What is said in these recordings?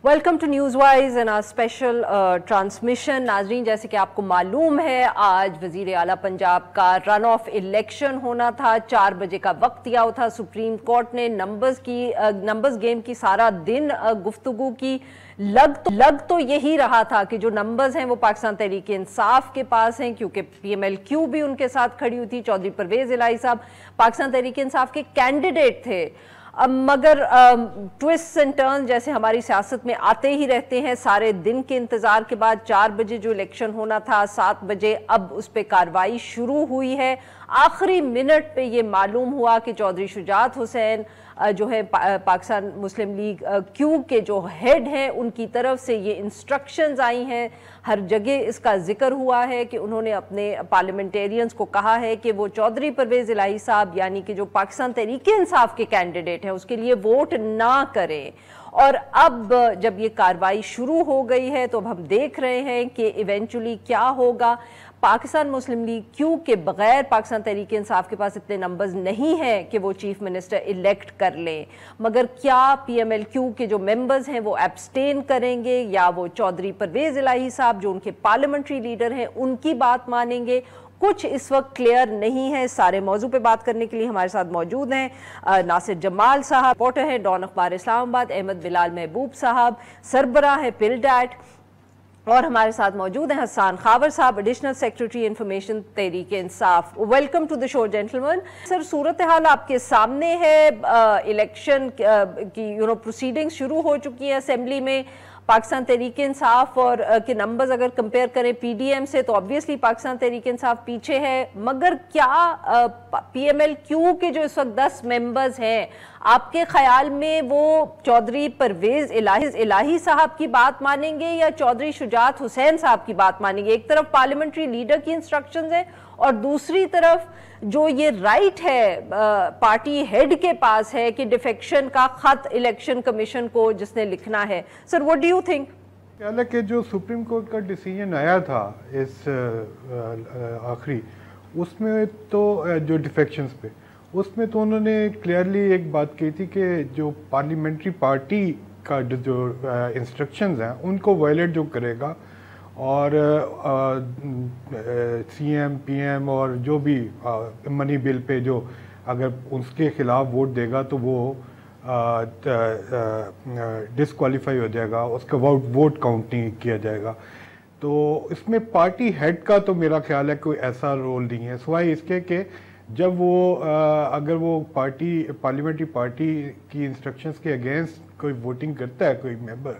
Welcome to news wise and our special transmission. नाजरीन, जैसे कि आपको मालूम है, आज वजीर आला पंजाब का रन ऑफ इलेक्शन होना था। 4 बजे का वक्त दिया हुआ था। सुप्रीम कोर्ट ने नंबर्स गेम की सारा दिन गुफ्तगू की। लग तो यही रहा था कि जो नंबर्स हैं वो पाकिस्तान तहरीक इंसाफ के पास हैं, क्योंकि PMLQ भी उनके साथ खड़ी हुई थी। चौधरी परवेज इलाही साहब पाकिस्तान तहरीक इंसाफ के कैंडिडेट थे। मगर ट्विस्ट एंड टर्न जैसे हमारी सियासत में आते ही रहते हैं। सारे दिन के इंतजार के बाद 4 बजे जो इलेक्शन होना था, 7 बजे अब उस पर कार्रवाई शुरू हुई है। आखिरी मिनट पे ये मालूम हुआ कि चौधरी शुजात हुसैन जो है पाकिस्तान मुस्लिम लीग क्यू के जो हेड हैं, उनकी तरफ से ये इंस्ट्रक्शंस आई हैं। हर जगह इसका जिक्र हुआ है कि उन्होंने अपने पार्लियामेंटेरियंस को कहा है कि वो चौधरी परवेज इलाही साहब यानी कि जो पाकिस्तान तहरीक इंसाफ के कैंडिडेट हैं उसके लिए वोट ना करें। और अब जब ये कार्रवाई शुरू हो गई है तो अब हम देख रहे हैं कि इवेंचुअली क्या होगा। पाकिस्तान मुस्लिम लीग क्यू के बगैर पाकिस्तान तहरीक इंसाफ के पास इतने नंबर्स नहीं हैं कि वो चीफ मिनिस्टर इलेक्ट कर लें। मगर क्या PMLQ के जो मेंबर्स हैं वो एब्सटेन करेंगे या वो चौधरी परवेज इलाही साहब जो उनके पार्लियामेंट्री लीडर हैं उनकी बात मानेंगे? कुछ इस वक्त क्लियर नहीं है। सारे मौजू पे बात करने के लिए हमारे साथ मौजूद हैं नासिर जमाल साहब, रिपोर्टर हैं डॉन अखबार इस्लामाबाद, अहमद बिलाल महबूब साहब, सरबराह है पिलडैट, और हमारे साथ मौजूद हैं हसन खावर साहब, additional secretary information Tehreek Insaf. Welcome to the show gentlemen. Sir, सूरत हाल आपके सामने है। इलेक्शन की प्रोसीडिंग्स शुरू हो चुकी है असेंबली में। पाकिस्तान तहरीक इंसाफ और के नंबर्स अगर कंपेयर करें PDM से तो ऑब्वियसली पाकिस्तान तहरीक इंसाफ पीछे है। मगर क्या PMLQ के जो इस वक्त 10 मेंबर्स हैं, आपके ख्याल में वो चौधरी परवेज इलाही साहब की बात मानेंगे या चौधरी शुजात हुसैन साहब की बात मानेंगे? एक तरफ पार्लियामेंट्री लीडर की इंस्ट्रक्शंस हैं और दूसरी तरफ जो ये राइट है पार्टी हेड के पास है कि डिफेक्शन का खत इलेक्शन कमीशन को जिसने लिखना है। Sir, what do you think? ख्याल है कि जो सुप्रीम कोर्ट का डिसीजन आया था इस आखिरी, उसमें तो जो डिफेक्शंस पे, उसमें तो उन्होंने क्लियरली एक बात की थी कि जो पार्लियामेंट्री पार्टी का जो इंस्ट्रक्शंस हैं उनको वायलेट जो करेगा और CM PM और जो भी मनी बिल पे जो अगर उसके खिलाफ वोट देगा तो वो डिसक्वालीफाई हो जाएगा, उसका वोट काउंट नहीं किया जाएगा। तो इसमें पार्टी हेड का तो मेरा ख्याल है कोई ऐसा रोल नहीं है, सिवाय इसके कि जब वो अगर वो पार्लियामेंट्री पार्टी की इंस्ट्रक्शंस के अगेंस्ट कोई वोटिंग करता है कोई मेंबर,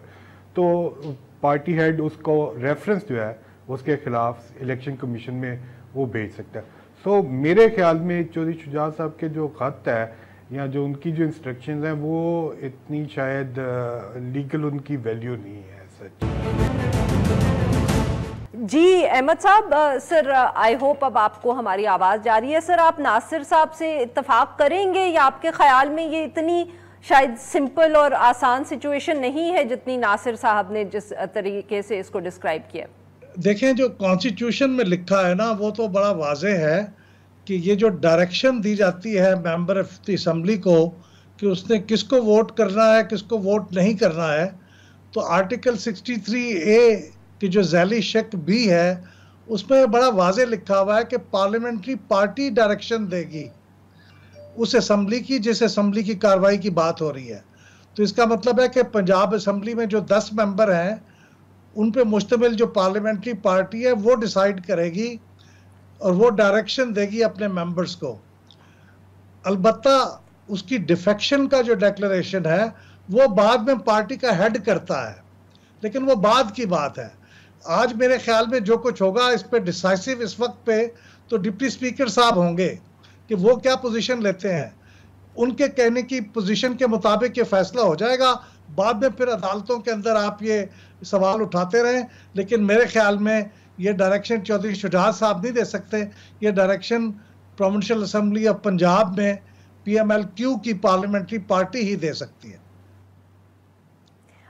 तो पार्टी हेड उसको रेफरेंस जो है उसके खिलाफ इलेक्शन कमीशन में वो भेज सकता है। सो मेरे ख्याल में चौधरी शुजात साहब के जो खत है या जो उनकी जो इंस्ट्रक्शंस हैं वो इतनी शायद लीगल उनकी वैल्यू नहीं है सच। जी अहमद साहब, सर आई होप अब आपको हमारी आवाज़ जा रही है। सर, आप नासिर साहब से इत्तफाक करेंगे या आपके ख्याल में ये इतनी शायद सिंपल और आसान सिचुएशन नहीं है जितनी नासिर साहब ने जिस तरीके से इसको डिस्क्राइब किया? देखें, जो कॉन्स्टिट्यूशन में लिखा है ना वो तो बड़ा वाज़ेह है कि ये जो डायरेक्शन दी जाती है मेंबर ऑफ द असेंबली को कि उसने किसको वोट करना है किसको वोट नहीं करना है, तो आर्टिकल 63A की जो झैली शक भी है उसमें बड़ा वाज़ेह लिखा हुआ है कि पार्लियामेंट्री पार्टी डायरेक्शन देगी उस असेंबली की जिस असेंबली की कार्रवाई की बात हो रही है। तो इसका मतलब है कि पंजाब असेंबली में जो 10 मेंबर हैं उन पे मुश्तमिल जो पार्लियामेंट्री पार्टी है वो डिसाइड करेगी और वो डायरेक्शन देगी अपने मेंबर्स को। अलबत्ता उसकी डिफेक्शन का जो डिक्लेरेशन है वो बाद में पार्टी का हेड करता है, लेकिन वो बाद की बात है। आज मेरे ख्याल में जो कुछ होगा इस पे डिसाइसिव इस वक्त पे तो डिप्टी स्पीकर साहब होंगे कि वो क्या पोजीशन लेते हैं। उनके कहने की पोजीशन के मुताबिक ये फैसला हो जाएगा। बाद में फिर अदालतों के अंदर आप ये सवाल उठाते रहें, लेकिन मेरे ख्याल में ये डायरेक्शन चौधरी शुजात साहब नहीं दे सकते। ये direction provincial assembly of Punjab में PMLQ की पार्लियामेंट्री पार्टी ही दे सकती है।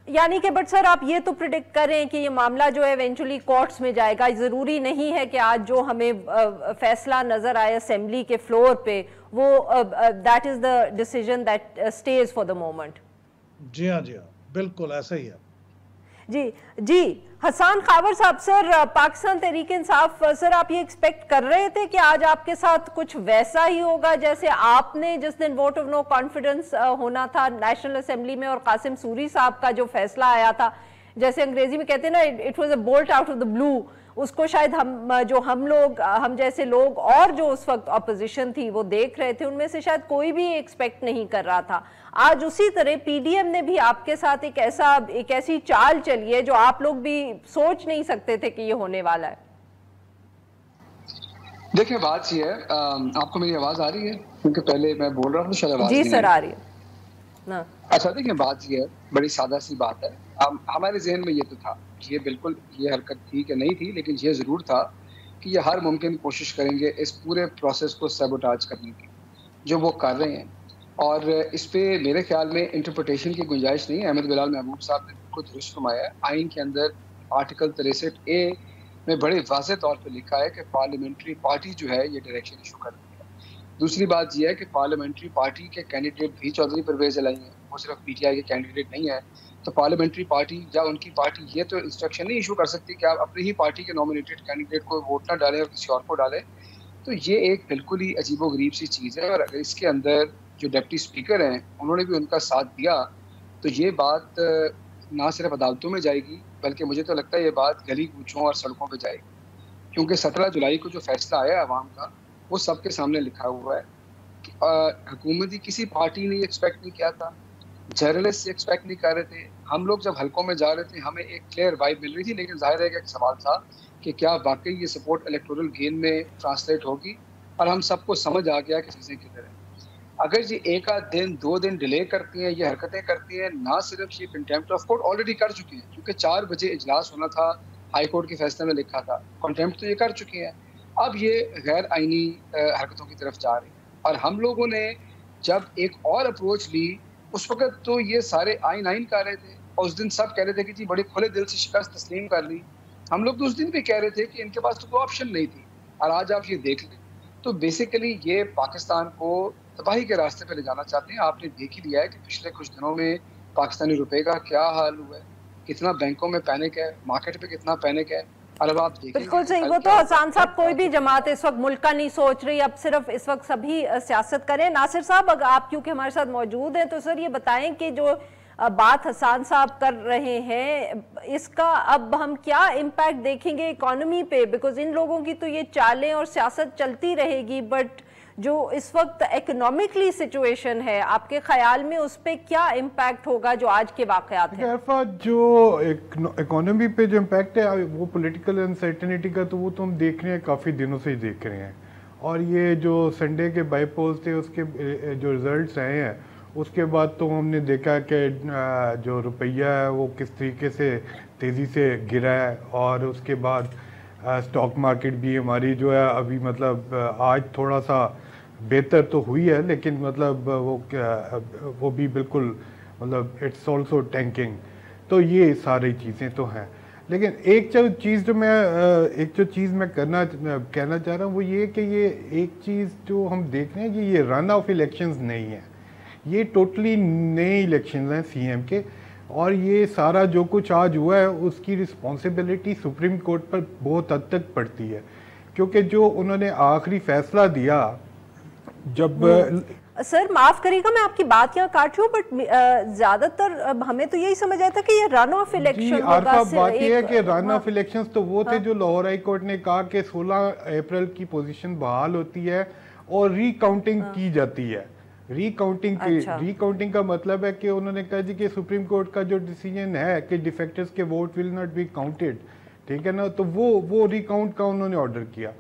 यानी कि बट सर, आप ये तो प्रिडिक्ट करें कि ये मामला जो है इवेंचुअली कोर्ट्स में जाएगा। जरूरी नहीं है कि आज जो हमें फैसला नजर आए असेंबली के फ्लोर पे वो that is the decision that stage for the moment. जी हाँ, बिल्कुल ऐसा ही है। जी जी, हसन खावर साहब, सर पाकिस्तान तहरीक इंसाफ, सर आप ये एक्सपेक्ट कर रहे थे कि आज आपके साथ कुछ वैसा ही होगा जैसे आपने जिस दिन वोट ऑफ नो कॉन्फिडेंस होना था नेशनल असेंबली में और कासिम सूरी साहब का जो फैसला आया था, जैसे अंग्रेजी में कहते हैं ना, it was a bolt out of the blue, उसको शायद हम जैसे लोग और जो उस वक्त अपोजिशन थी वो देख रहे थे, उनमें से शायद कोई भी एक्सपेक्ट नहीं कर रहा था। आज उसी तरह पीडीएम ने भी आपके साथ एक ऐसी चाल चली है जो आप लोग भी सोच नहीं सकते थे कि ये होने वाला है। देखिए बात ये है, आपको मेरी आवाज आ रही है? क्योंकि पहले मैं बोल रहा हूँ शायद आवाज जी नहीं सर आ रही है ना। अच्छा देखिए बात ये है, बड़ी सादा सी बात है। हमारे जहन में ये तो था, ये बिल्कुल ये हरकत थी कि नहीं थी, लेकिन ये जरूर था कि ये हर मुमकिन कोशिश करेंगे इस पूरे प्रोसेस को सैबोटाज करने की, जो वो कर रहे हैं। और इस पे मेरे ख्याल में इंटरप्रिटेशन की गुंजाइश नहीं है। अहमद बिलाल महबूब साहब ने बिल्कुल दुरुस्त फरमाया। आइन के अंदर आर्टिकल 63A में बड़े वाज़ेह तौर पर लिखा है कि पार्लियामेंट्री पार्टी जो है ये डायरेक्शन इशू कर रही है। दूसरी बात यह है कि पार्लियामेंट्री पार्टी के कैंडिडेट भी चौधरी परवेज इलाही हैं, वो सिर्फ पीटीआई के कैंडिडेट नहीं है। तो पार्लियामेंट्री पार्टी या उनकी पार्टी ये तो इंस्ट्रक्शन नहीं इशू कर सकती कि आप अपनी ही पार्टी के नॉमिनेटेड कैंडिडेट को वोट ना डालें और किसी और को डालें। तो ये एक बिल्कुल ही अजीबोगरीब सी चीज़ है। और अगर इसके अंदर जो डिप्टी स्पीकर हैं उन्होंने भी उनका साथ दिया, तो ये बात ना सिर्फ अदालतों में जाएगी बल्कि मुझे तो लगता है ये बात गली कूचों और सड़कों पे जाएगी। क्योंकि 17 जुलाई को जो फैसला आया अवाम का, वो सबके सामने लिखा हुआ है। हुकूमती किसी पार्टी ने एक्सपेक्ट नहीं किया था, जर्नलिस्ट एक्सपेक्ट नहीं कर रहे थे। हम लोग जब हलकों में जा रहे थे हमें एक क्लियर वाइब मिल रही थी, लेकिन जाहिर है कि एक सवाल था कि क्या वाकई ये सपोर्ट इलेक्टोरल गेन में ट्रांसलेट होगी। और हम सबको समझ आ गया कि चीज़ें किधर हैं। अगर ये एक आध दिन 2 दिन डिले करती हैं, ये हरकतें करती हैं, ना सिर्फ ये कंटेम्प्ट ऑफ कोर्ट ऑलरेडी कर चुकी हैं, क्योंकि 4 बजे इजलास होना था, हाई कोर्ट के फैसले में लिखा था, कंटेम्प्ट तो ये कर चुकी हैं। अब ये गैर आईनी हरकतों की तरफ जा रही है। और हम लोगों ने जब एक और अप्रोच ली, उस वक्त तो ये सारे आइन कर रहे थे और उस दिन सब कह रहे थे कि जी बड़े खुले दिल से शिकस्त तस्लीम कर ली। हम लोग तो उस दिन भी कह रहे थे कि इनके पास तो कोई ऑप्शन नहीं थी। और आज आप ये देख लें तो बेसिकली ये पाकिस्तान को तबाही के रास्ते पे ले जाना चाहते हैं। आपने देख ही लिया है कि पिछले कुछ दिनों में पाकिस्तानी रुपए का क्या हाल हुआ है, कितना बैंकों में पैनिक है, मार्केट पे कितना पैनिक है। और अब आप देखिए बिल्कुल सही, वो तो हसन साहब कोई भी जमात इस वक्त मुल्क का नहीं सोच रही, अब सिर्फ इस वक्त सभी सियासत करें। नासिर साहब अगर आप क्योंकि हमारे साथ मौजूद हैं तो सर ये बताएं कि जो बात हसन साहब कर रहे हैं इसका अब हम क्या इम्पैक्ट देखेंगे इकोनॉमी पे, बिकॉज इन लोगों की तो ये चालें और सियासत चलती रहेगी, बट जो इस वक्त इकोनॉमिकली सिचुएशन है आपके ख्याल में उस पर क्या इम्पैक्ट होगा जो आज के वाकयात हैं? जो इकोनॉमी पे जो इम्पैक्ट है वो पॉलिटिकल अनसर्टेनिटी का, तो वो तो हम देख रहे हैं, काफ़ी दिनों से ही देख रहे हैं। और ये जो संडे के बाईपोल्स थे उसके जो रिजल्ट्स आए हैं उसके बाद तो हमने देखा कि जो रुपया है वो किस तरीके से तेज़ी से गिरा है। और उसके बाद स्टॉक मार्केट भी हमारी जो है अभी मतलब आज थोड़ा सा बेहतर तो हुई है, लेकिन मतलब वो भी बिल्कुल मतलब इट्स ऑल्सो टैंकिंग। तो ये सारी चीज़ें तो हैं, लेकिन एक चीज़ मैं कहना चाह रहा हूँ वो ये कि ये एक चीज़ जो हम देख रहे हैं कि ये रन ऑफ इलेक्शंस नहीं है, ये टोटली नए इलेक्शंस हैं सीएम के। और ये सारा जो कुछ आज हुआ है उसकी रिस्पॉन्सिबिलिटी सुप्रीम कोर्ट पर बहुत हद तक पड़ती है, क्योंकि जो उन्होंने आखिरी फैसला दिया जब सर माफ करिएगा मैं आपकी बात यहाँ काट रही हूँ, बट ज्यादातर हमें तो यही समझ आया था कि ये रन ऑफ इलेक्शन होगा। बात ये है कि रन ऑफ इलेक्शंस तो वो थे जो लाहौर हाई कोर्ट ने कहा कि 16 अप्रैल की पोजीशन बहाल होती है और रिकाउंटिंग की जाती है। रीकाउंटिंग का मतलब है कि उन्होंने कहा जी कि सुप्रीम कोर्ट का जो डिसीजन है कि डिफेक्टर्स के vote will not be counted, ठीक है ना, तो वो रिकाउंट का उन्होंने ऑर्डर किया।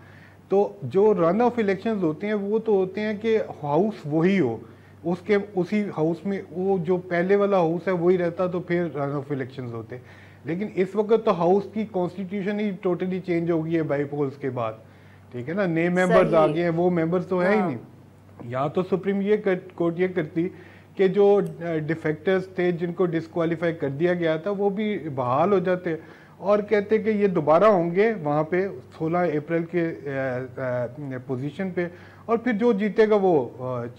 तो जो रन ऑफ इलेक्शंस होते हैं वो तो होते हैं कि हाउस वही हो, उसी हाउस में वो जो पहले वाला हाउस है वही रहता, तो फिर रन ऑफ इलेक्शंस होते। लेकिन इस वक्त तो हाउस की कॉन्स्टिट्यूशन ही टोटली चेंज हो गई है बाई पोल्स के बाद, ठीक है ना, नए मेंबर्स आ गए हैं, वो मेंबर्स तो है ही नहीं। या तो सुप्रीम कोर्ट ये करती कि जो डिफेक्टर्स थे जिनको डिस्क्वालीफाई कर दिया गया था वो भी बहाल हो जाते और कहते कि ये दोबारा होंगे वहाँ पे 16 अप्रैल के पोजीशन पे, और फिर जो जीतेगा वो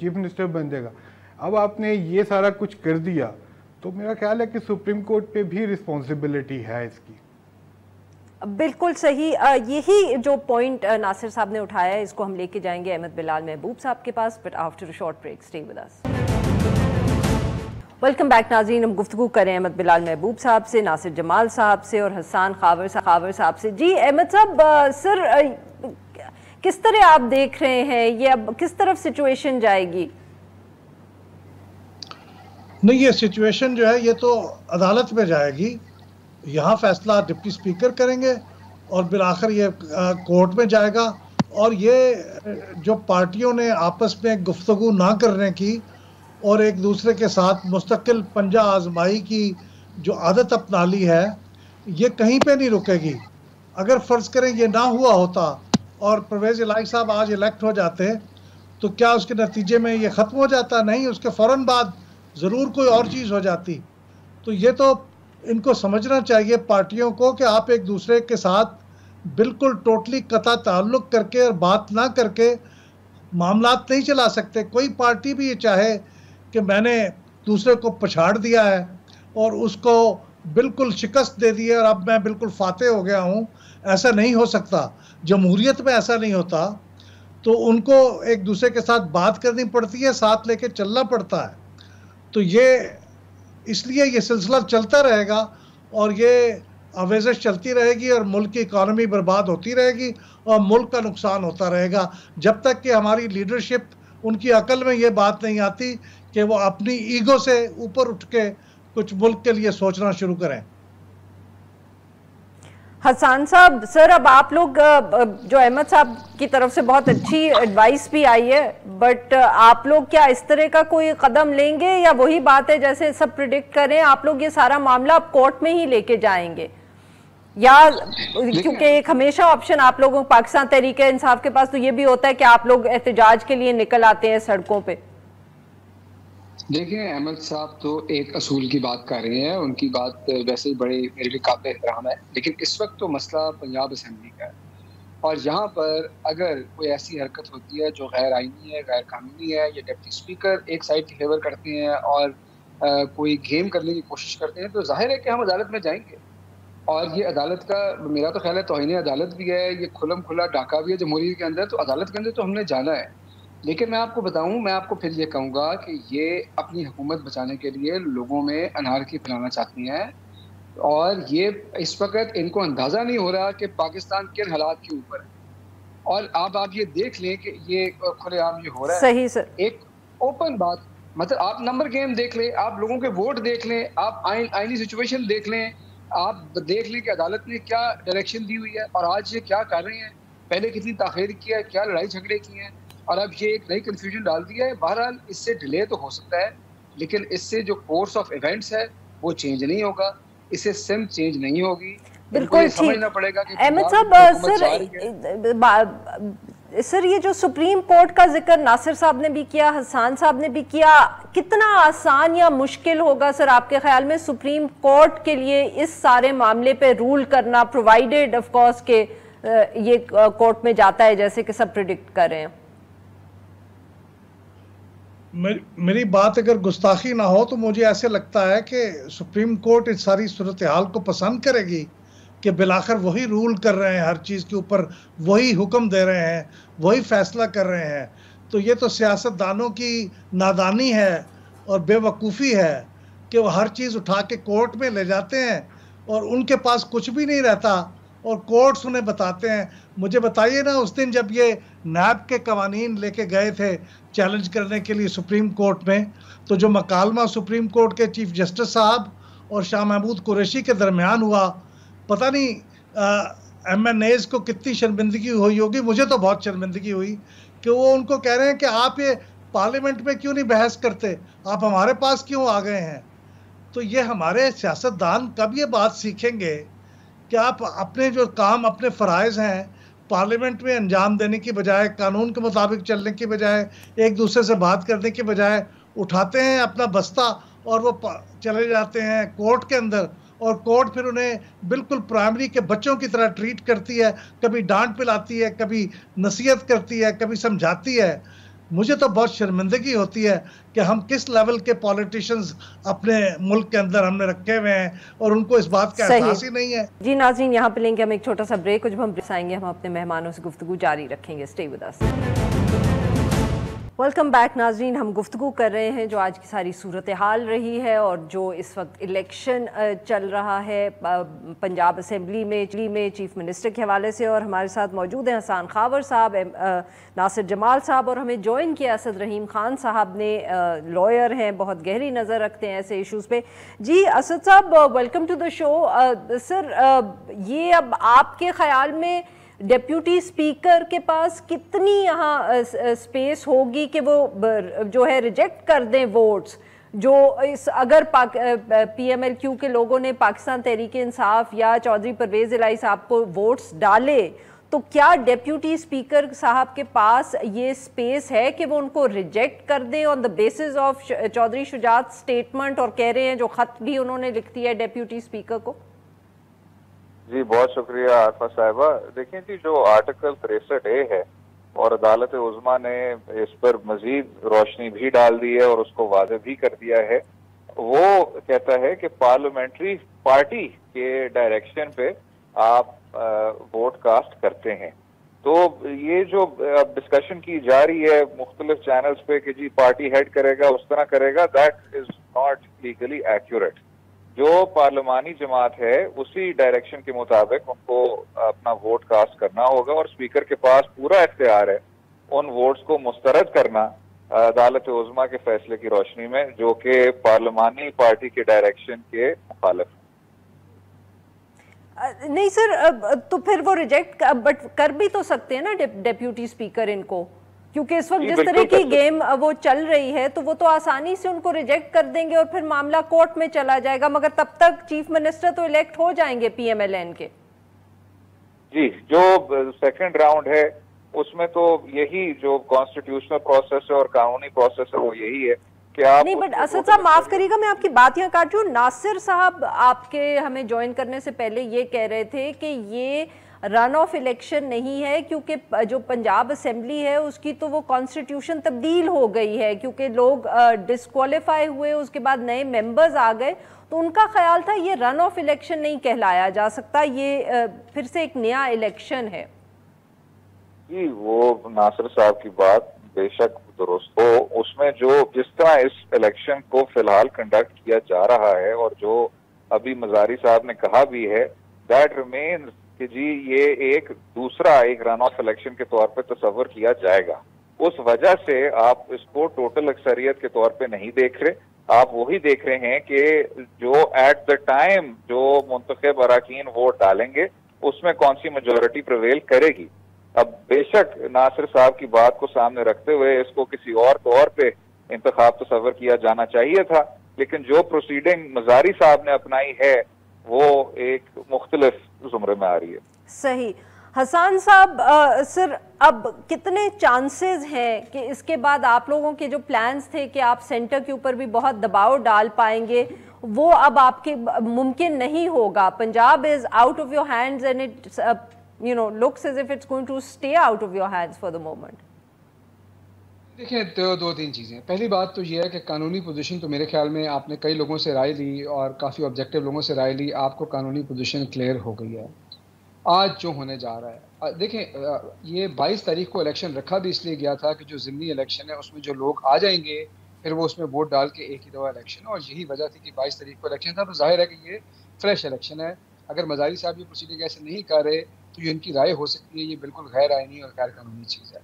चीफ मिनिस्टर बन जाएगा। अब आपने ये सारा कुछ कर दिया तो मेरा ख्याल है कि सुप्रीम कोर्ट पे भी रिस्पॉन्सिबिलिटी है इसकी। बिल्कुल सही। यही जो पॉइंट नासिर साहब ने उठाया है, इसको हम लेके जाएंगे अहमद बिलाल महबूब साहब के पास, but after a short break. Stay with us. Welcome back नाज़रीन। हम गुफ्तगू करें अहमद बिलाल महबूब साहब से, नासिर जमाल साहब से और हसन खावर साहब से। जी अहमद साहब, सर किस तरह आप देख रहे हैं ये, अब किस तरफ सिचुएशन जाएगी? नहीं, ये सिचुएशन जो है ये तो अदालत में जाएगी। यहाँ फैसला डिप्टी स्पीकर करेंगे और फिर आखिर ये कोर्ट में जाएगा। और ये जो पार्टियों ने आपस में गुफ्तगू ना करने की और एक दूसरे के साथ मुस्तकिल पंजा आजमाई की जो आदत अपना ली है, ये कहीं पे नहीं रुकेगी। अगर फ़र्ज़ करें ये ना हुआ होता और परवेज़ इलाही साहब आज इलेक्ट हो जाते, तो क्या उसके नतीजे में ये ख़त्म हो जाता? नहीं, उसके फ़ौरन बाद ज़रूर कोई और चीज़ हो जाती। तो ये तो इनको समझना चाहिए पार्टियों को कि आप एक दूसरे के साथ बिल्कुल टोटली कता ताल्लुक़ करके और बात ना करके मामलात नहीं चला सकते। कोई पार्टी भी ये चाहे कि मैंने दूसरे को पछाड़ दिया है और उसको बिल्कुल शिकस्त दे दी है और अब मैं बिल्कुल फाते हो गया हूँ, ऐसा नहीं हो सकता। जमहूरियत में ऐसा नहीं होता। तो उनको एक दूसरे के साथ बात करनी पड़ती है, साथ लेके चलना पड़ता है। तो ये इसलिए ये सिलसिला चलता रहेगा और ये आवेज़श चलती रहेगी और मुल्क की इकानमी बर्बाद होती रहेगी और मुल्क का नुकसान होता रहेगा, जब तक कि हमारी लीडरशिप, उनकी अकल में ये बात नहीं आती कि वो अपनी ईगो से ऊपर उठ के कुछ मुल्क के लिए सोचना शुरू करें। हसन साहब, सर अब आप लोग जो अहमद साहब की तरफ से बहुत अच्छी एडवाइस भी आई है, बट आप लोग क्या इस तरह का कोई कदम लेंगे या वही बात है जैसे सब प्रिडिक्ट करें, आप लोग ये सारा मामला अब कोर्ट में ही लेके जाएंगे? या क्योंकि एक हमेशा ऑप्शन आप लोगों को पाकिस्तान तहरीक इंसाफ के पास तो ये भी होता है कि आप लोग एहतजाज के लिए निकल आते हैं सड़कों पे। देखिए, अहमद साहब तो एक असूल की बात कर रहे हैं, उनकी बात वैसे ही बड़ी मेरे लिए काबिल एहतराम है, लेकिन इस वक्त तो मसला पंजाब असम्बली का है और यहाँ पर अगर कोई ऐसी हरकत होती है जो गैर आईनी है, गैर कानूनी है, या डिप्टी स्पीकर एक साइड की फेवर करते हैं और कोई गेम करने की कोशिश करते हैं, तो जाहिर है कि हम अदालत में जाएंगे। और ये अदालत का मेरा तो ख्याल है तौहीन अदालत भी है, ये खुलम खुला डाका भी है जमहूरियत के अंदर, तो अदालत के अंदर तो हमने जाना है। लेकिन मैं आपको बताऊं, मैं आपको फिर ये कहूँगा कि ये अपनी हुकूमत बचाने के लिए लोगों में अनारकी फैलाना चाहती हैं और ये इस वक्त इनको अंदाज़ा नहीं हो रहा कि पाकिस्तान किन हालात के ऊपर है। और आप ये देख लें कि ये खुलेआम ये हो रहा है। सही सर, एक ओपन बात, मतलब आप नंबर गेम देख लें, आप लोगों के वोट देख लें, आप आईनी सिचुएशन देख लें, आप देख लें कि अदालत ने क्या डायरेक्शन दी हुई है और आज ये क्या कर रहे हैं, पहले कितनी ताख़ीर किया है, क्या लड़ाई झगड़े किए हैं और अब ये एक नई कन्फ्यूजन डाल दिया है। बहरहाल इससे डिले तो हो सकता है, लेकिन इससे जो कोर्स ऑफ इवेंट्स है वो चेंज नहीं होगा, इससे सिम चेंज नहीं होगी। बिल्कुल समझना पड़ेगा कि अहमद साहब, सर ये जो सुप्रीम कोर्ट का जिक्र नासिर साहब ने भी किया, हसन साहब ने भी किया, कितना आसान या मुश्किल होगा सर आपके ख्याल में सुप्रीम कोर्ट के लिए इस सारे मामले पे रूल करना, प्रोवाइडेड ऑफ कोर्स के ये कोर्ट में जाता है जैसे कि सब प्रिडिक्ट कर रहे हैं? मेरी बात अगर गुस्ताखी ना हो तो मुझे ऐसे लगता है कि सुप्रीम कोर्ट इस सारी सूरत हाल को पसंद करेगी कि बिलाखिर वही रूल कर रहे हैं, हर चीज़ के ऊपर वही हुक्म दे रहे हैं, वही फैसला कर रहे हैं। तो ये तो सियासतदानों की नादानी है और बेवकूफ़ी है कि वो हर चीज़ उठा के कोर्ट में ले जाते हैं और उनके पास कुछ भी नहीं रहता और कोर्ट्स उन्हें बताते हैं। मुझे बताइए ना, उस दिन जब ये नैब के कवानीन लेके गए थे चैलेंज करने के लिए सुप्रीम कोर्ट में, तो जो मकालमा सुप्रीम कोर्ट के चीफ जस्टिस साहब और शाह महमूद कुरैशी के दरमियान हुआ, पता नहीं MNAs को कितनी शर्मिंदगी हुई होगी, मुझे तो बहुत शर्मिंदगी हुई कि वो उनको कह रहे हैं कि आप ये पार्लियामेंट में क्यों नहीं बहस करते, आप हमारे पास क्यों आ गए हैं। तो ये हमारे सियासतदान कब ये बात सीखेंगे कि आप अपने जो काम, अपने फ़राइज़ हैं पार्लियामेंट में अंजाम देने की बजाय, कानून के मुताबिक चलने की बजाय, एक दूसरे से बात करने की बजाय उठाते हैं अपना बस्ता और वो चले जाते हैं कोर्ट के अंदर और कोर्ट फिर उन्हें बिल्कुल प्राइमरी के बच्चों की तरह ट्रीट करती है, कभी डांट पिलाती है, कभी नसीहत करती है, कभी समझाती है। मुझे तो बहुत शर्मिंदगी होती है कि हम किस लेवल के पॉलिटिशियंस अपने मुल्क के अंदर हमने रखे हुए हैं और उनको इस बात का एहसास ही नहीं है। जी नाज़रीन, यहाँ पे लेंगे हम एक छोटा सा ब्रेक और जब हम आएंगे हम अपने मेहमानों से गुफ्तगू जारी रखेंगे। Stay with us. Welcome back नाजरीन, हम गुफ्तगू कर रहे हैं जो आज की सारी सूरत हाल रही है और जो इस वक्त इलेक्शन चल रहा है पंजाब असम्बली में चीफ मिनिस्टर के हवाले से। और हमारे साथ मौजूद हैं हसन खावर साहब, नासिर जमाल साहब, और हमें ज्वाइन किया असद रहीम खान साहब ने, लॉयर हैं, बहुत गहरी नज़र रखते हैं ऐसे इशूज़ पे। जी असद साहब, welcome to the show. Sir, ये अब आपके ख्याल में डेप्यूटी स्पीकर के पास कितनी यहाँ स्पेस होगी कि वो जो है रिजेक्ट कर दें वोट्स, जो इस अगर PMLQ के लोगों ने पाकिस्तान तहरीक इंसाफ या चौधरी परवेज़ इलाही साहब को वोट्स डाले, तो क्या डेप्यूटी स्पीकर साहब के पास ये स्पेस है कि वो उनको रिजेक्ट कर दें on the basis of Chaudhry Shujaat statement, और कह रहे हैं जो खत भी उन्होंने लिख दिया है डेप्यूटी स्पीकर को? जी बहुत शुक्रिया आरफा साहिबा। देखिए जी, जो आर्टिकल 63A है और अदालत उज़्मा ने इस पर मजीद रोशनी भी डाल दी है और उसको वाज़ेह भी कर दिया है। वो कहता है कि पार्लियामेंट्री पार्टी के डायरेक्शन पे आप वोट कास्ट करते हैं। तो ये जो अब डिस्कशन की जा रही है मुख्तलिफ चैनल्स पे कि जी पार्टी हेड करेगा, उस तरह करेगा, that is not legally accurate. जो पार्लिमानी जमात है उसी डायरेक्शन के मुताबिक उनको अपना वोट कास्ट करना होगा और स्पीकर के पास पूरा इख्तियार है उन वोट्स को मुस्तरद करना अदालत उज़्मा के फैसले की रोशनी में, जो कि पार्लिमानी पार्टी के डायरेक्शन के मुखालिफ। नहीं सर, तो फिर वो रिजेक्ट बट कर भी तो सकते हैं ना डेप्यूटी स्पीकर इनको, क्योंकि इस वक्त जिस तरह की गेम वो चल रही है तो वो तो आसानी से उनको रिजेक्ट कर देंगे और फिर मामला कोर्ट में चला जाएगा, मगर तब तक चीफ मिनिस्टर तो इलेक्ट हो जाएंगे PMLN के। जी, जो सेकंड राउंड है उसमें तो यही जो कॉन्स्टिट्यूशनल प्रोसेस है और कानूनी प्रोसेस है वो यही है कि आप नहीं, बट असद साहब माफ करिएगा, मैं आपकी बात यहाँ काट रही हूँ। नासिर साहब आपके हमें ज्वाइन करने से पहले ये कह रहे थे कि ये रन ऑफ इलेक्शन नहीं है, क्योंकि जो पंजाब असेंबली है उसकी तो वो कॉन्स्टिट्यूशन तब्दील हो गई है, क्योंकि लोग डिस्क्वालीफाई हुए, उसके बाद नए मेंबर्स आ गए, तो उनका ख्याल था ये रन ऑफ इलेक्शन नहीं कहलाया जा सकता, ये फिर से एक नया इलेक्शन है। जी, वो नासिर साहब की बात बेशक दुरुस्त हो, उसमें जो जिस तरह इस इलेक्शन को फिलहाल कंडक्ट किया जा रहा है और जो अभी मजारी साहब ने कहा भी है, दैट रिमेन्स कि जी ये एक दूसरा एक रन ऑफ इलेक्शन के तौर पे तस्वर किया जाएगा। उस वजह से आप इसको टोटल अक्सरियत के तौर पे नहीं देख रहे, आप वही देख रहे हैं कि जो एट द टाइम जो मुंतखब अराकीन वोट डालेंगे उसमें कौन सी मेजोरिटी प्रिवेल करेगी। अब बेशक नासिर साहब की बात को सामने रखते हुए इसको किसी और तौर पे इंतखाब तस्वर किया जाना चाहिए था, लेकिन जो प्रोसीडिंग मजारी साहब ने अपनाई है वो एक मुख्तलिफ जुमरे में आ रही है। सही। हसन साहब, सर अब कितने चांसेस हैं कि इसके बाद आप लोगों के जो प्लान्स थे कि आप सेंटर के ऊपर भी बहुत दबाव डाल पाएंगे, वो अब आपके मुमकिन नहीं होगा? Punjab is out of your hands and it's looks as if it's going to stay out of your hands for the moment. देखिए, तो दो तीन चीज़ें। पहली बात तो ये है कि कानूनी पोजीशन तो मेरे ख्याल में आपने कई लोगों से राय ली और काफ़ी ऑब्जेक्टिव लोगों से राय ली, आपको कानूनी पोजीशन क्लियर हो गई है आज जो होने जा रहा है। देखें, ये 22 तारीख को इलेक्शन रखा भी इसलिए गया था कि जो ज़िमनी इलेक्शन है उसमें जो लोग आ जाएंगे फिर वो उसमें वोट डाल के एक ही दफ़ा इलेक्शन, और यही वजह थी कि 22 तारीख को इलेक्शन था। तो जाहिर है कि ये फ्रेश इलेक्शन है। अगर मजारी साहब ये प्रोसीडिंग ऐसे नहीं कर रहे तो ये इनकी राय हो सकती है, ये बिल्कुल गैर आईनी और गैर कानूनी चीज़ है।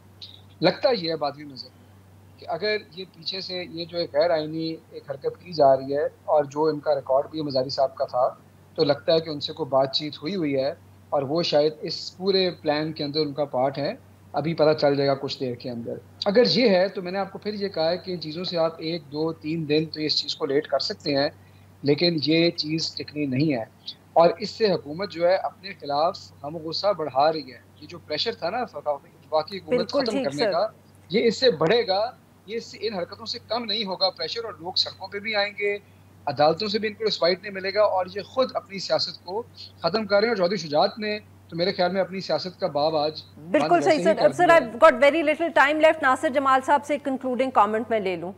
लगता ये है बादवी नज़र में कि अगर ये पीछे से ये जो एक गैर आईनी एक हरकत की जा रही है और जो इनका रिकॉर्ड भी मजारी साहब का था, तो लगता है कि उनसे कोई बातचीत हुई है और वो शायद इस पूरे प्लान के अंदर उनका पार्ट है। अभी पता चल जाएगा कुछ देर के अंदर। अगर ये है तो मैंने आपको फिर ये कहा है कि इन चीज़ों से आप 1, 2, 3 दिन तो इस चीज़ को लेट कर सकते हैं, लेकिन ये चीज़ टिकनी नहीं है। और इससे हुकूमत जो है अपने खिलाफ हम गुस्सा बढ़ा रही है। ये जो प्रेशर था ना वफाकी हुकूमत खत्म करने का, ये इससे बढ़ेगा, ये इससे इन हरकतों से कम नहीं होगा प्रेशर, और लोग सड़कों पे भी आएंगे, अदालतों से भी इनको रिस्पाइट नहीं मिलेगा और ये खुद अपनी सियासत को ख़त्म कर रहे हैं। और चौधरी शुजात ने तो मेरे ख्याल में अपनी सियासत का बाब आज बिल्कुल सही sir. Sir, I got very little time left. Nasir Jamal साहब से कंक्लूडिंग कमेंट मैं ले लूं।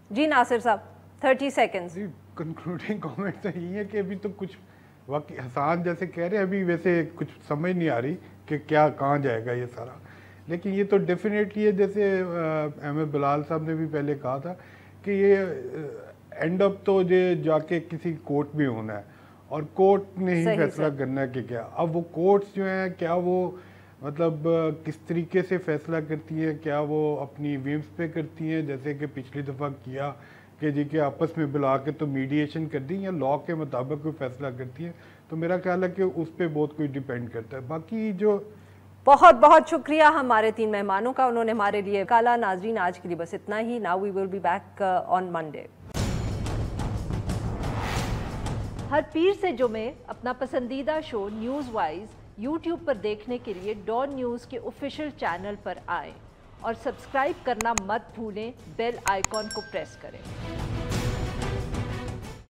जी नासिर साहब 30 सेकंड्स। जी कंक्लूडिंग कमेंट तो यही है कि अभी तो कुछ वाकई हसान जैसे कह रहे हैं, अभी वैसे कुछ समझ नहीं आ रही कि क्या कहाँ जाएगा ये सारा, लेकिन ये तो डेफिनेटली है, जैसे अहमद बिलाल साहब ने भी पहले कहा था कि ये एंड अप तो ये जाके किसी कोर्ट में होना है और कोर्ट ने ही फैसला करना है कि क्या। अब वो कोर्ट्स जो हैं क्या वो मतलब किस तरीके से फैसला करती हैं, क्या वो अपनी विम्स पे करती हैं जैसे कि पिछली दफ़ा किया कि जी के आपस में बुला के तो मीडिएशन कर दी, या लॉ के मुताबिक कोई फैसला करती है, तो मेरा ख्याल है कि उस पर बहुत कुछ डिपेंड करता है। बाकी जो बहुत बहुत शुक्रिया हमारे 3 मेहमानों का, उन्होंने हमारे लिए काला। नाजरीन आज के लिए बस इतना ही। Now we will be back on Monday. हर पीर से जुमे अपना पसंदीदा शो न्यूज़ वाइज यूट्यूब पर देखने के लिए डॉन न्यूज़ के ऑफिशियल चैनल पर आएं और सब्सक्राइब करना मत भूलें, बेल आइकॉन को प्रेस करें।